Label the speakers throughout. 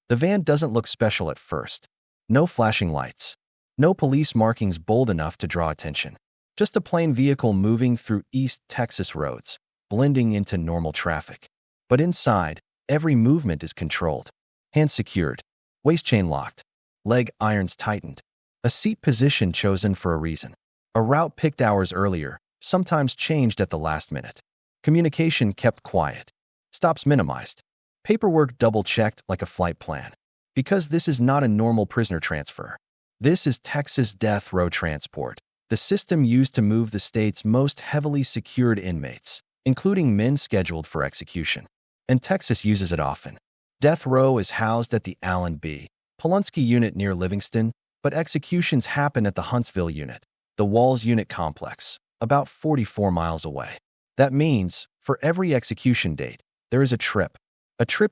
Speaker 1: The van doesn't look special at first. No flashing lights. No police markings bold enough to draw attention. Just a plain vehicle moving through East Texas roads, blending into normal traffic. But inside, every movement is controlled. Hands secured. Waist chain locked. Leg irons tightened. A seat position chosen for a reason. A route picked hours earlier, sometimes changed at the last minute. Communication kept quiet. Stops minimized. Paperwork double-checked like a flight plan. Because this is not a normal prisoner transfer. This is Texas death row transport, the system used to move the state's most heavily secured inmates, including men scheduled for execution. And Texas uses it often. Death row is housed at the Allan B. Polunsky Unit near Livingston, but executions happen at the Huntsville Unit, the Walls Unit complex, about 44 miles away. That means, for every execution date, there is a trip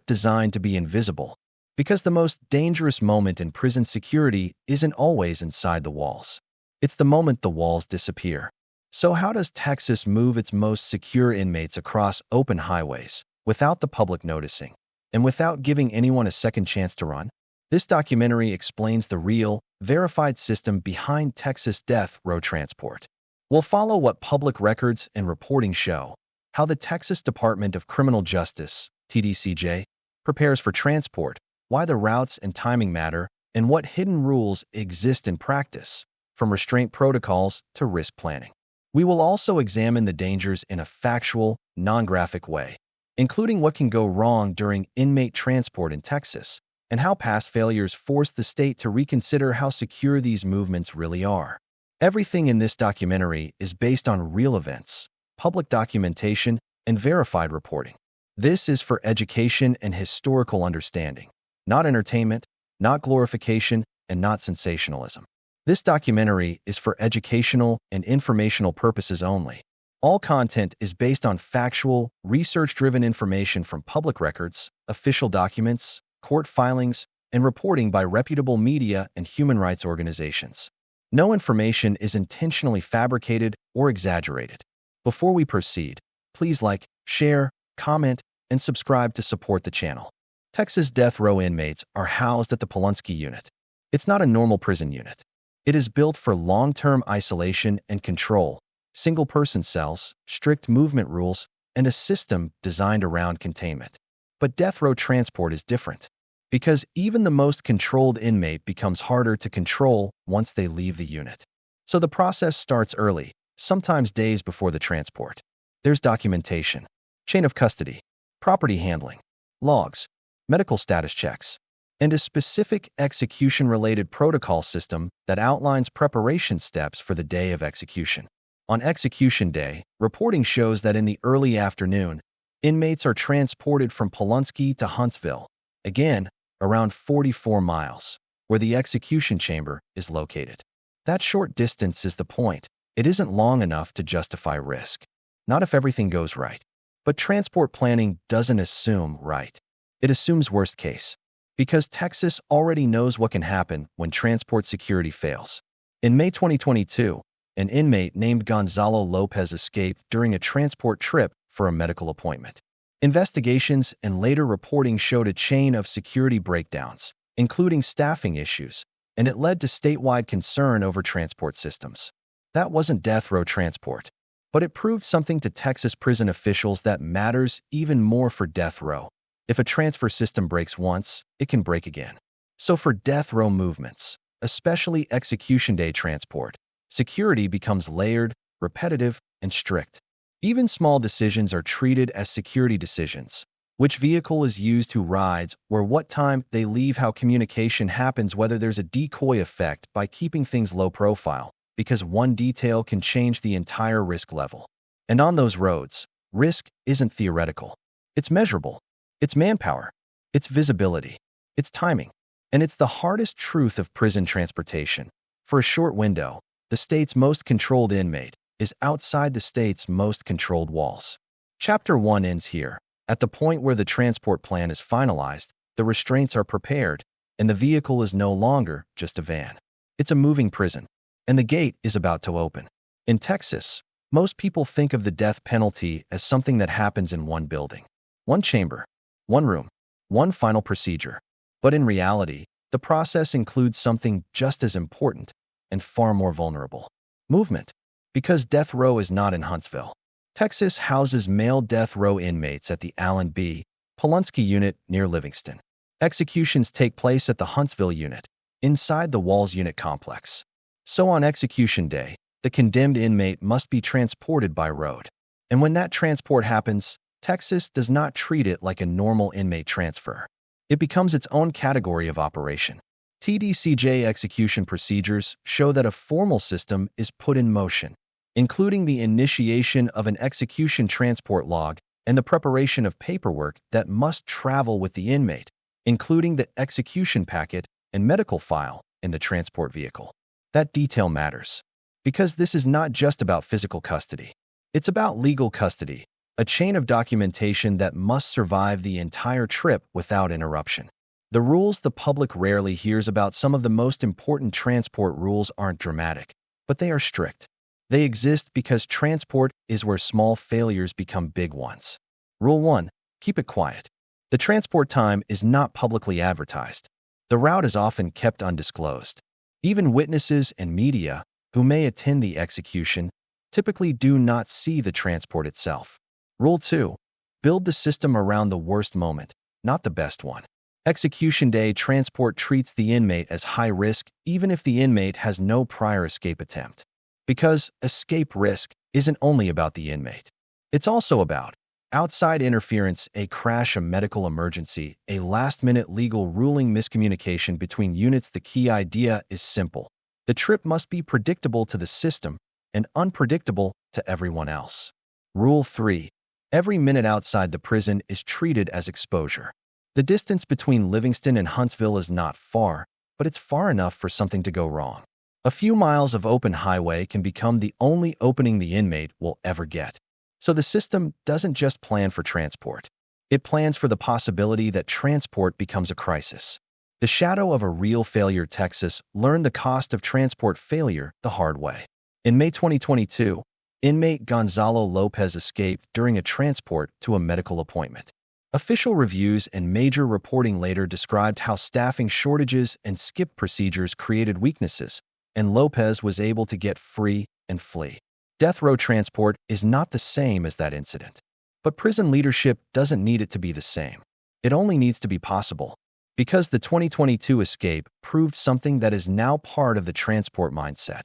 Speaker 1: designed to be invisible, because the most dangerous moment in prison security isn't always inside the walls. It's the moment the walls disappear. So how does Texas move its most secure inmates across open highways, without the public noticing, and without giving anyone a second chance to run? This documentary explains the real, verified system behind Texas death row transport. We'll follow what public records and reporting show, how the Texas Department of Criminal Justice, TDCJ, prepares for transport, why the routes and timing matter, and what hidden rules exist in practice, from restraint protocols to risk planning. We will also examine the dangers in a factual, non-graphic way, including what can go wrong during inmate transport in Texas, and how past failures force the state to reconsider how secure these movements really are. Everything in this documentary is based on real events, public documentation, and verified reporting. This is for education and historical understanding, not entertainment, not glorification, and not sensationalism. This documentary is for educational and informational purposes only. All content is based on factual, research-driven information from public records, official documents, court filings, and reporting by reputable media and human rights organizations. No information is intentionally fabricated or exaggerated. Before we proceed, please like, share, comment, and subscribe to support the channel. Texas death row inmates are housed at the Polunsky Unit. It's not a normal prison unit. It is built for long-term isolation and control, single-person cells, strict movement rules, and a system designed around containment. But death row transport is different, because even the most controlled inmate becomes harder to control once they leave the unit. So the process starts early, sometimes days before the transport. There's documentation, chain of custody, property handling, logs, medical status checks, and a specific execution-related protocol system that outlines preparation steps for the day of execution. On execution day, reporting shows that in the early afternoon, inmates are transported from Polunsky to Huntsville, again, around 44 miles, where the execution chamber is located. That short distance is the point. It isn't long enough to justify risk. Not if everything goes right. But transport planning doesn't assume right. It assumes worst case. Because Texas already knows what can happen when transport security fails. In May 2022, an inmate named Gonzalo Lopez escaped during a transport trip for a medical appointment. Investigations and later reporting showed a chain of security breakdowns, including staffing issues, and it led to statewide concern over transport systems. That wasn't death row transport, but it proved something to Texas prison officials that matters even more for death row. If a transfer system breaks once, it can break again. So for death row movements, especially execution day transport, security becomes layered, repetitive, and strict. Even small decisions are treated as security decisions. Which vehicle is used, who rides, or what time they leave, how communication happens, whether there's a decoy effect by keeping things low profile, because one detail can change the entire risk level. And on those roads, risk isn't theoretical. It's measurable. It's manpower. It's visibility. It's timing. And it's the hardest truth of prison transportation. For a short window, the state's most controlled inmate is outside the state's most controlled walls. Chapter 1 ends here. At the point where the transport plan is finalized, the restraints are prepared, and the vehicle is no longer just a van. It's a moving prison, and the gate is about to open. In Texas, most people think of the death penalty as something that happens in one building. One chamber, one room, one final procedure. But in reality, the process includes something just as important and far more vulnerable: movement. Because death row is not in Huntsville, Texas houses male death row inmates at the Allan B. Polunsky Unit near Livingston. Executions take place at the Huntsville Unit, inside the Walls Unit complex. So on execution day, the condemned inmate must be transported by road. And when that transport happens, Texas does not treat it like a normal inmate transfer. It becomes its own category of operation. TDCJ execution procedures show that a formal system is put in motion, including the initiation of an execution transport log and the preparation of paperwork that must travel with the inmate, including the execution packet and medical file in the transport vehicle. That detail matters, because this is not just about physical custody. It's about legal custody, a chain of documentation that must survive the entire trip without interruption. The rules the public rarely hears about. Some of the most important transport rules aren't dramatic, but they are strict. They exist because transport is where small failures become big ones. Rule 1. Keep it quiet. The transport time is not publicly advertised. The route is often kept undisclosed. Even witnesses and media, who may attend the execution, typically do not see the transport itself. Rule 2. Build the system around the worst moment, not the best one. Execution day transport treats the inmate as high risk even if the inmate has no prior escape attempt. Because escape risk isn't only about the inmate. It's also about outside interference, a crash, a medical emergency, a last-minute legal ruling, miscommunication between units. The key idea is simple. The trip must be predictable to the system and unpredictable to everyone else. Rule 3. Every minute outside the prison is treated as exposure. The distance between Livingston and Huntsville is not far, but it's far enough for something to go wrong. A few miles of open highway can become the only opening the inmate will ever get. So the system doesn't just plan for transport. It plans for the possibility that transport becomes a crisis. The shadow of a real failure. Texas learned the cost of transport failure the hard way. In May 2022, inmate Gonzalo Lopez escaped during a transport to a medical appointment. Official reviews and major reporting later described how staffing shortages and skip procedures created weaknesses, and Lopez was able to get free and flee. Death row transport is not the same as that incident. But prison leadership doesn't need it to be the same. It only needs to be possible. Because the 2022 escape proved something that is now part of the transport mindset.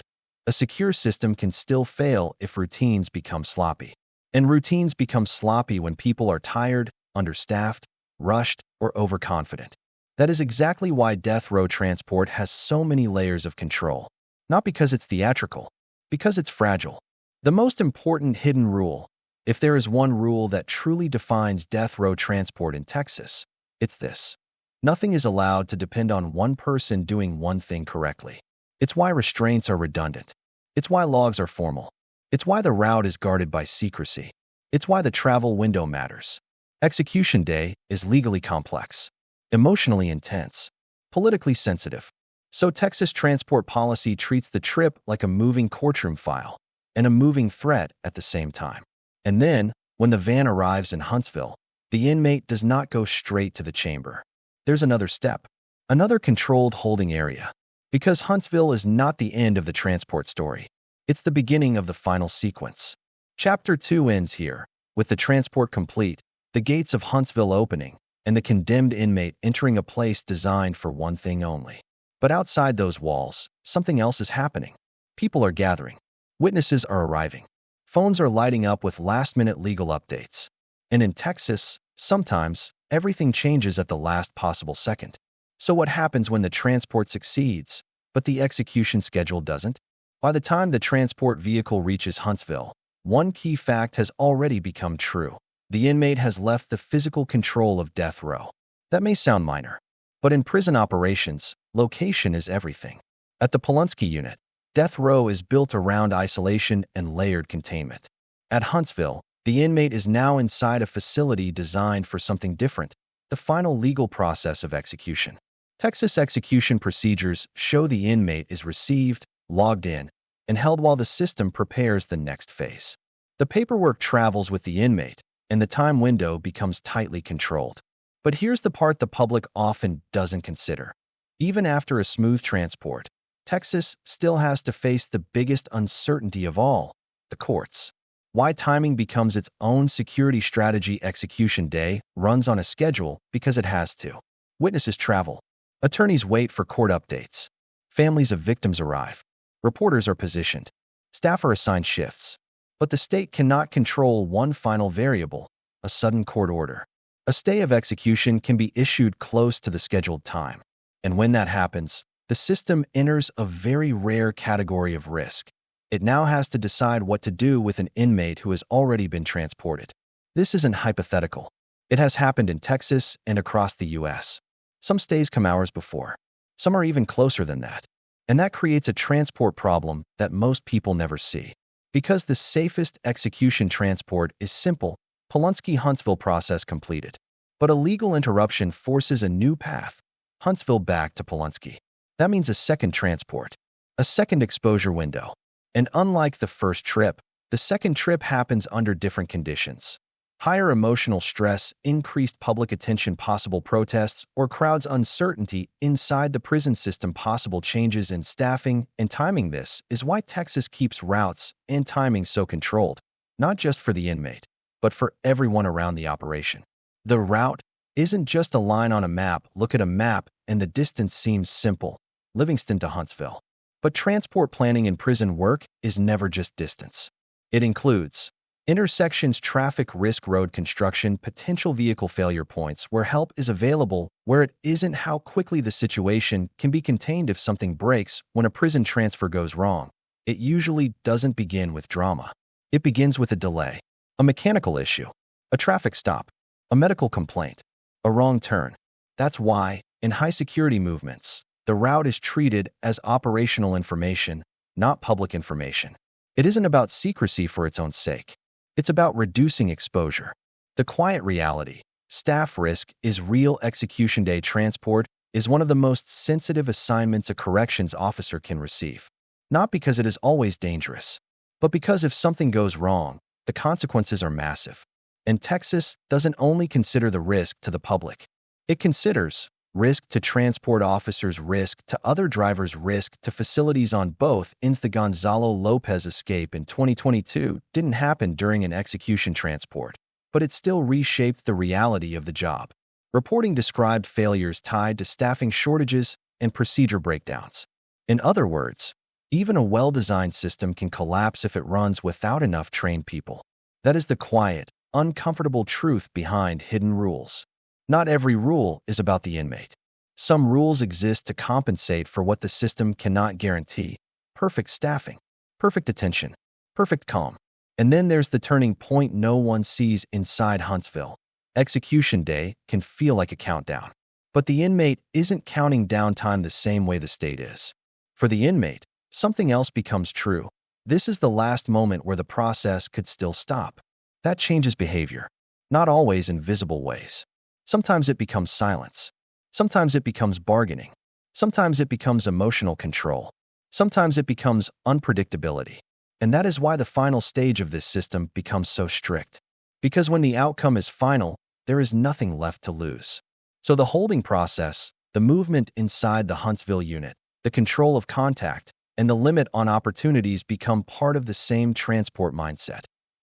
Speaker 1: A secure system can still fail if routines become sloppy. And routines become sloppy when people are tired, understaffed, rushed, or overconfident. That is exactly why death row transport has so many layers of control. Not because it's theatrical, because it's fragile. The most important hidden rule, if there is one rule that truly defines death row transport in Texas, it's this. Nothing is allowed to depend on one person doing one thing correctly. It's why restraints are redundant. It's why logs are formal. It's why the route is guarded by secrecy. It's why the travel window matters. Execution day is legally complex, emotionally intense, politically sensitive. So Texas transport policy treats the trip like a moving courtroom file and a moving threat at the same time. And then, when the van arrives in Huntsville, the inmate does not go straight to the chamber. There's another step, another controlled holding area. Because Huntsville is not the end of the transport story. It's the beginning of the final sequence. Chapter 2 ends here, with the transport complete, the gates of Huntsville opening, and the condemned inmate entering a place designed for one thing only. But outside those walls, something else is happening. People are gathering. Witnesses are arriving. Phones are lighting up with last-minute legal updates. And in Texas, sometimes, everything changes at the last possible second. So what happens when the transport succeeds, but the execution schedule doesn't? By the time the transport vehicle reaches Huntsville, one key fact has already become true. The inmate has left the physical control of death row. That may sound minor, but in prison operations, location is everything. At the Polunsky Unit, death row is built around isolation and layered containment. At Huntsville, the inmate is now inside a facility designed for something different, the final legal process of execution. Texas execution procedures show the inmate is received, logged in, and held while the system prepares the next phase. The paperwork travels with the inmate, and the time window becomes tightly controlled. But here's the part the public often doesn't consider. Even after a smooth transport, Texas still has to face the biggest uncertainty of all, the courts. Why timing becomes its own security strategy. Execution day runs on a schedule because it has to. Witnesses travel. Attorneys wait for court updates. Families of victims arrive. Reporters are positioned. Staff are assigned shifts. But the state cannot control one final variable, a sudden court order. A stay of execution can be issued close to the scheduled time. And when that happens, the system enters a very rare category of risk. It now has to decide what to do with an inmate who has already been transported. This isn't hypothetical. It has happened in Texas and across the U.S. Some stays come hours before. Some are even closer than that. And that creates a transport problem that most people never see. Because the safest execution transport is simple, Polunsky-Huntsville process completed. But a legal interruption forces a new path, Huntsville back to Polunsky. That means a second transport, a second exposure window. And unlike the first trip, the second trip happens under different conditions. Higher emotional stress, increased public attention, possible protests, or crowds' uncertainty inside the prison system, possible changes in staffing and timing. This is why Texas keeps routes and timing so controlled, not just for the inmate, but for everyone around the operation. The route isn't just a line on a map. Look at a map and the distance seems simple, Livingston to Huntsville. But transport planning in prison work is never just distance. It includes intersections, traffic risk, road construction, potential vehicle failure points, where help is available, where it isn't, how quickly the situation can be contained if something breaks. When a prison transfer goes wrong, it usually doesn't begin with drama. It begins with a delay, a mechanical issue, a traffic stop, a medical complaint, a wrong turn. That's why, in high-security movements, the route is treated as operational information, not public information. It isn't about secrecy for its own sake. It's about reducing exposure. The quiet reality, staff risk, is real. Execution day transport is one of the most sensitive assignments a corrections officer can receive. Not because it is always dangerous, but because if something goes wrong, the consequences are massive. And Texas doesn't only consider the risk to the public. It considers risk to transport officers, risk to other drivers, risk to facilities on both ends. The Gonzalo Lopez escape in 2022 didn't happen during an execution transport, but it still reshaped the reality of the job. Reporting described failures tied to staffing shortages and procedure breakdowns. In other words, even a well-designed system can collapse if it runs without enough trained people. That is the quiet, uncomfortable truth behind hidden rules. Not every rule is about the inmate. Some rules exist to compensate for what the system cannot guarantee: perfect staffing, perfect attention, perfect calm. And then there's the turning point no one sees inside Huntsville. Execution day can feel like a countdown. But the inmate isn't counting down time the same way the state is. For the inmate, something else becomes true. This is the last moment where the process could still stop. That changes behavior, not always in visible ways. Sometimes it becomes silence. Sometimes it becomes bargaining. Sometimes it becomes emotional control. Sometimes it becomes unpredictability. And that is why the final stage of this system becomes so strict. Because when the outcome is final, there is nothing left to lose. So the holding process, the movement inside the Huntsville unit, the control of contact, and the limit on opportunities become part of the same transport mindset.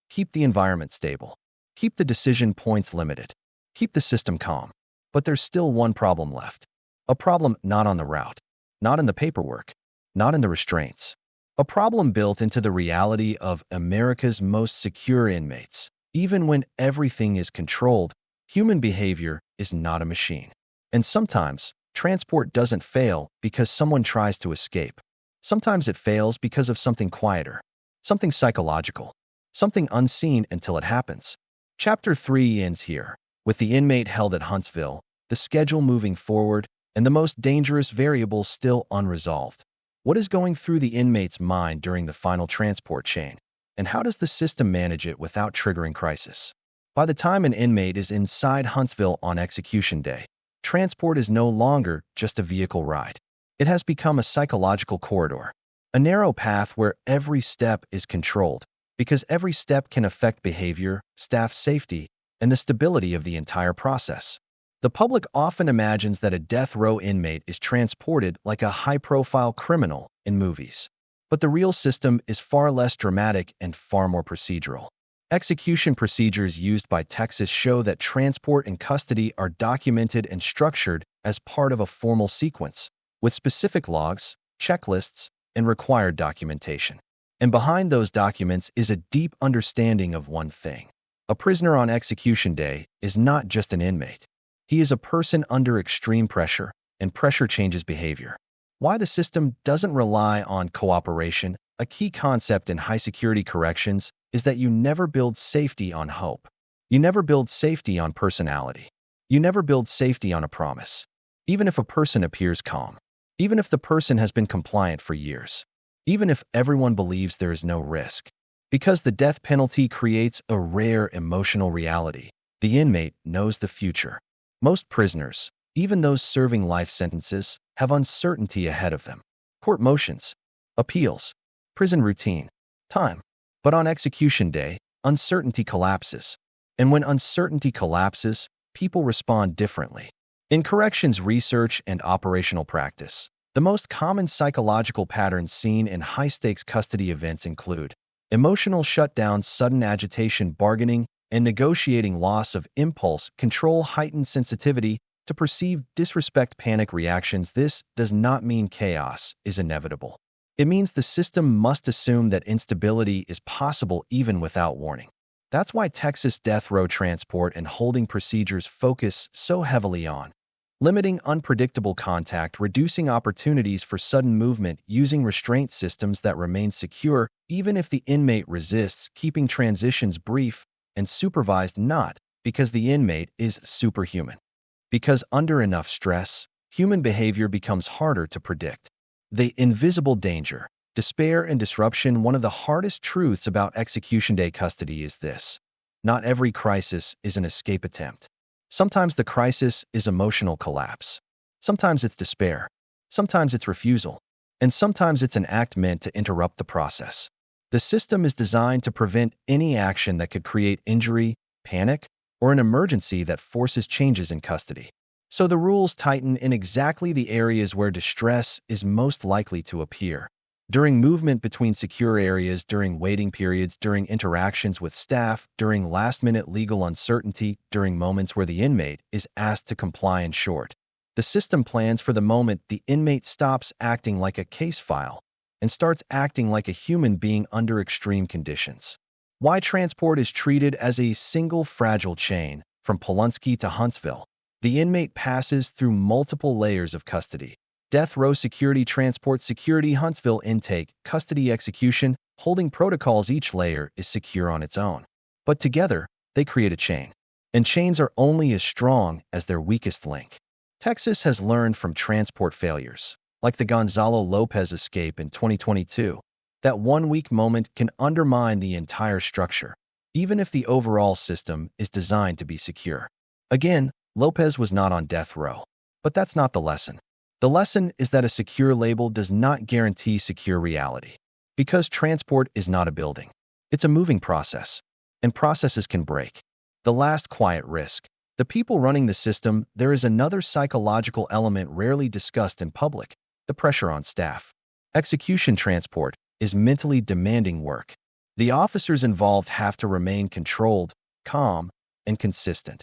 Speaker 1: Keep the environment stable. Keep the decision points limited. Keep the system calm. But there's still one problem left. A problem not on the route, not in the paperwork, not in the restraints. A problem built into the reality of America's most secure inmates. Even when everything is controlled, human behavior is not a machine. And sometimes, transport doesn't fail because someone tries to escape. Sometimes it fails because of something quieter, something psychological, something unseen until it happens. Chapter 3 ends here, with the inmate held at Huntsville, the schedule moving forward, and the most dangerous variable still unresolved. What is going through the inmate's mind during the final transport chain? And how does the system manage it without triggering crisis? By the time an inmate is inside Huntsville on execution day, transport is no longer just a vehicle ride. It has become a psychological corridor, a narrow path where every step is controlled, because every step can affect behavior, staff safety, and the stability of the entire process. The public often imagines that a death row inmate is transported like a high-profile criminal in movies. But the real system is far less dramatic and far more procedural. Execution procedures used by Texas show that transport and custody are documented and structured as part of a formal sequence, with specific logs, checklists, and required documentation. And behind those documents is a deep understanding of one thing. A prisoner on execution day is not just an inmate. He is a person under extreme pressure, and pressure changes behavior. Why the system doesn't rely on cooperation, a key concept in high-security corrections, is that you never build safety on hope. You never build safety on personality. You never build safety on a promise. Even if a person appears calm. Even if the person has been compliant for years. Even if everyone believes there is no risk. Because the death penalty creates a rare emotional reality. The inmate knows the future. Most prisoners, even those serving life sentences, have uncertainty ahead of them. Court motions, appeals, prison routine, time. But on execution day, uncertainty collapses. And when uncertainty collapses, people respond differently. In corrections research and operational practice, the most common psychological patterns seen in high-stakes custody events include emotional shutdown, sudden agitation, bargaining, and negotiating, loss of impulse control, heightened sensitivity to perceived disrespect, panic reactions. This does not mean chaos is inevitable. It means the system must assume that instability is possible even without warning. That's why Texas death row transport and holding procedures focus so heavily on limiting unpredictable contact, reducing opportunities for sudden movement, using restraint systems that remain secure even if the inmate resists, keeping transitions brief and supervised, not because the inmate is superhuman. Because under enough stress, human behavior becomes harder to predict. The invisible danger, despair, and disruption. One of the hardest truths about execution day custody is this. Not every crisis is an escape attempt. Sometimes the crisis is emotional collapse. Sometimes it's despair. Sometimes it's refusal. And sometimes it's an act meant to interrupt the process. The system is designed to prevent any action that could create injury, panic, or an emergency that forces changes in custody. So the rules tighten in exactly the areas where distress is most likely to appear. During movement between secure areas, during waiting periods, during interactions with staff, during last-minute legal uncertainty, during moments where the inmate is asked to comply. In short, the system plans for the moment the inmate stops acting like a case file and starts acting like a human being under extreme conditions. Why transport is treated as a single fragile chain, from Polunsky to Huntsville. The inmate passes through multiple layers of custody. Death row security, transport security, Huntsville intake, custody, execution, holding protocols. Each layer is secure on its own. But together, they create a chain. And chains are only as strong as their weakest link. Texas has learned from transport failures, like the Gonzalo Lopez escape in 2022, that one weak moment can undermine the entire structure, even if the overall system is designed to be secure. Again, Lopez was not on death row. But that's not the lesson. The lesson is that a secure label does not guarantee secure reality. Because transport is not a building. It's a moving process. And processes can break. The last quiet risk. The people running the system. There is another psychological element rarely discussed in public: the pressure on staff. Execution transport is mentally demanding work. The officers involved have to remain controlled, calm, and consistent.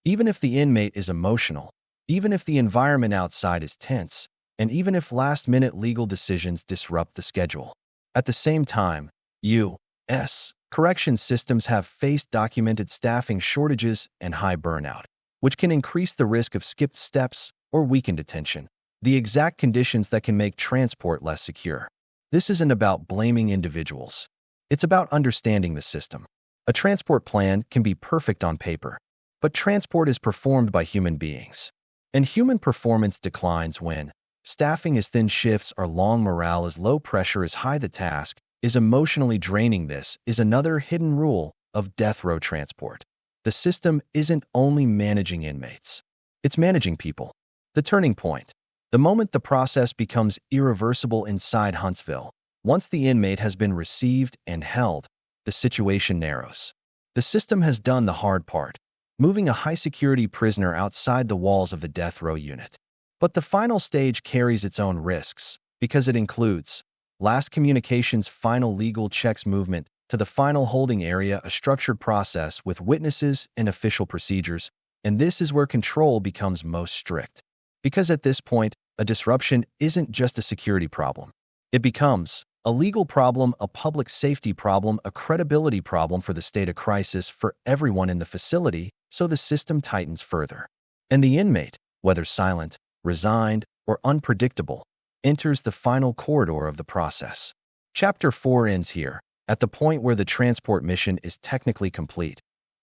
Speaker 1: Even if the inmate is emotional, even if the environment outside is tense, and even if last-minute legal decisions disrupt the schedule. At the same time, U.S. correction systems have faced documented staffing shortages and high burnout, which can increase the risk of skipped steps or weakened attention, the exact conditions that can make transport less secure. This isn't about blaming individuals. It's about understanding the system. A transport plan can be perfect on paper, but transport is performed by human beings. And human performance declines when staffing is thin, shifts are long, morale is low, pressure is high, the task is emotionally draining. This is another hidden rule of death row transport. The system isn't only managing inmates. It's managing people. The turning point. The moment the process becomes irreversible inside Huntsville, once the inmate has been received and held, the situation narrows. The system has done the hard part. moving a high-security prisoner outside the walls of the death row unit. But the final stage carries its own risks, because it includes last communications, final legal checks, movement to the final holding area, a structured process with witnesses and official procedures, and this is where control becomes most strict. Because at this point, a disruption isn't just a security problem. It becomes a legal problem, a public safety problem, a credibility problem for the state, of crisis for everyone in the facility, so the system tightens further. And the inmate, whether silent, resigned, or unpredictable, enters the final corridor of the process. Chapter 4 ends here, at the point where the transport mission is technically complete.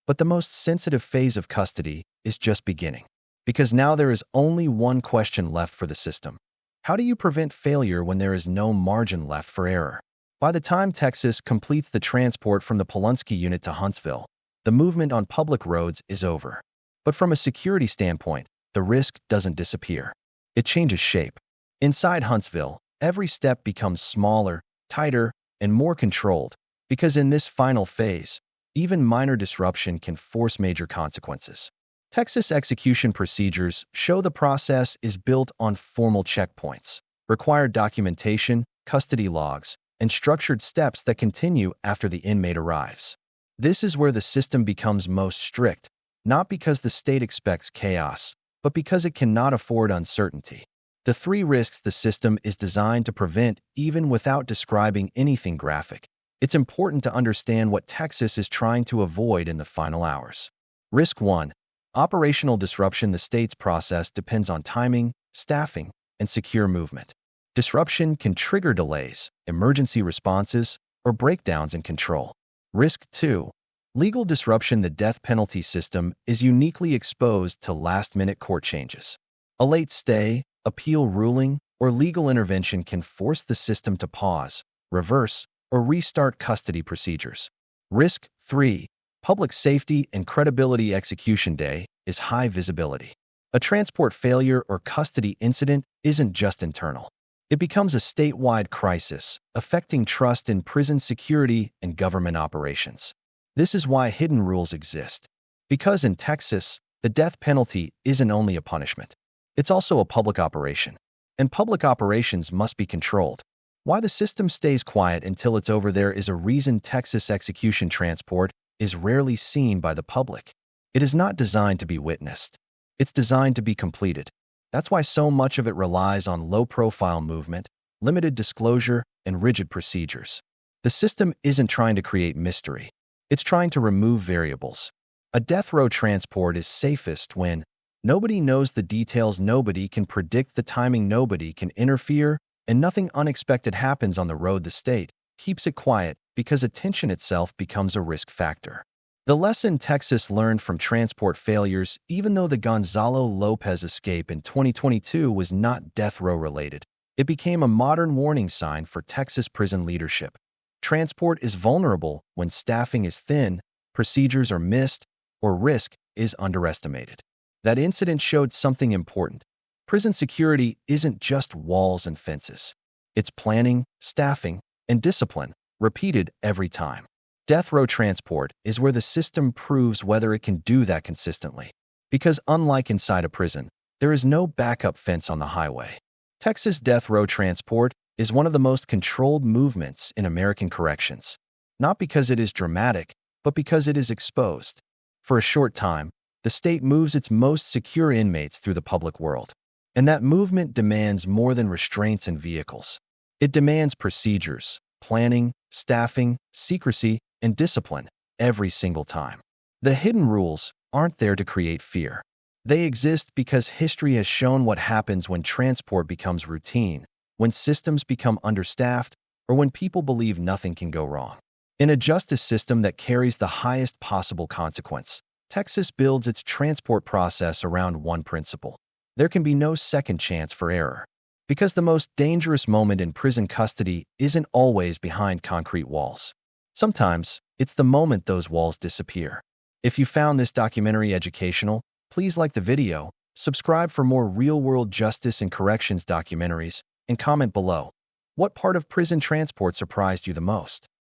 Speaker 1: But the most sensitive phase of custody is just beginning. Because now there is only one question left for the system. How do you prevent failure when there is no margin left for error? By the time Texas completes the transport from the Polunsky Unit to Huntsville, the movement on public roads is over. But from a security standpoint, the risk doesn't disappear. It changes shape. Inside Huntsville, every step becomes smaller, tighter, and more controlled, because in this final phase, even minor disruption can force major consequences. Texas execution procedures show the process is built on formal checkpoints, required documentation, custody logs, and structured steps that continue after the inmate arrives. This is where the system becomes most strict, not because the state expects chaos, but because it cannot afford uncertainty. The 3 risks the system is designed to prevent, even without describing anything graphic. It's important to understand what Texas is trying to avoid in the final hours. Risk 1. Operational disruption. The state's process depends on timing, staffing, and secure movement. Disruption can trigger delays, emergency responses, or breakdowns in control. Risk 2. Legal disruption. The death penalty system is uniquely exposed to last-minute court changes. A late stay, appeal ruling, or legal intervention can force the system to pause, reverse, or restart custody procedures. Risk 3. Public safety and credibility. Execution day is high visibility. A transport failure or custody incident isn't just internal. It becomes a statewide crisis, affecting trust in prison security and government operations. This is why hidden rules exist. Because in Texas, the death penalty isn't only a punishment. It's also a public operation. And public operations must be controlled. Why the system stays quiet until it's over. There is a reason Texas execution transport is rarely seen by the public. It is not designed to be witnessed. It's designed to be completed. That's why so much of it relies on low-profile movement, limited disclosure, and rigid procedures. The system isn't trying to create mystery. It's trying to remove variables. A death row transport is safest when nobody knows the details, nobody can predict the timing, nobody can interfere, and nothing unexpected happens on the road. The state keeps it quiet because attention itself becomes a risk factor. The lesson Texas learned from transport failures, even though the Gonzalo Lopez escape in 2022 was not death row related, it became a modern warning sign for Texas prison leadership. Transport is vulnerable when staffing is thin, procedures are missed, or risk is underestimated. That incident showed something important. Prison security isn't just walls and fences. It's planning, staffing, and discipline, repeated every time. Death row transport is where the system proves whether it can do that consistently. Because unlike inside a prison, there is no backup fence on the highway. Texas death row transport is one of the most controlled movements in American corrections. Not because it is dramatic, but because it is exposed. For a short time, the state moves its most secure inmates through the public world. And that movement demands more than restraints and vehicles. It demands procedures, planning, staffing, secrecy, and discipline every single time. The hidden rules aren't there to create fear. They exist because history has shown what happens when transport becomes routine, when systems become understaffed, or when people believe nothing can go wrong. In a justice system that carries the highest possible consequence, Texas builds its transport process around one principle. There can be no second chance for error. Because the most dangerous moment in prison custody isn't always behind concrete walls. Sometimes, it's the moment those walls disappear. If you found this documentary educational, please like the video, subscribe for more real-world justice and corrections documentaries, and comment below. What part of prison transport surprised you the most?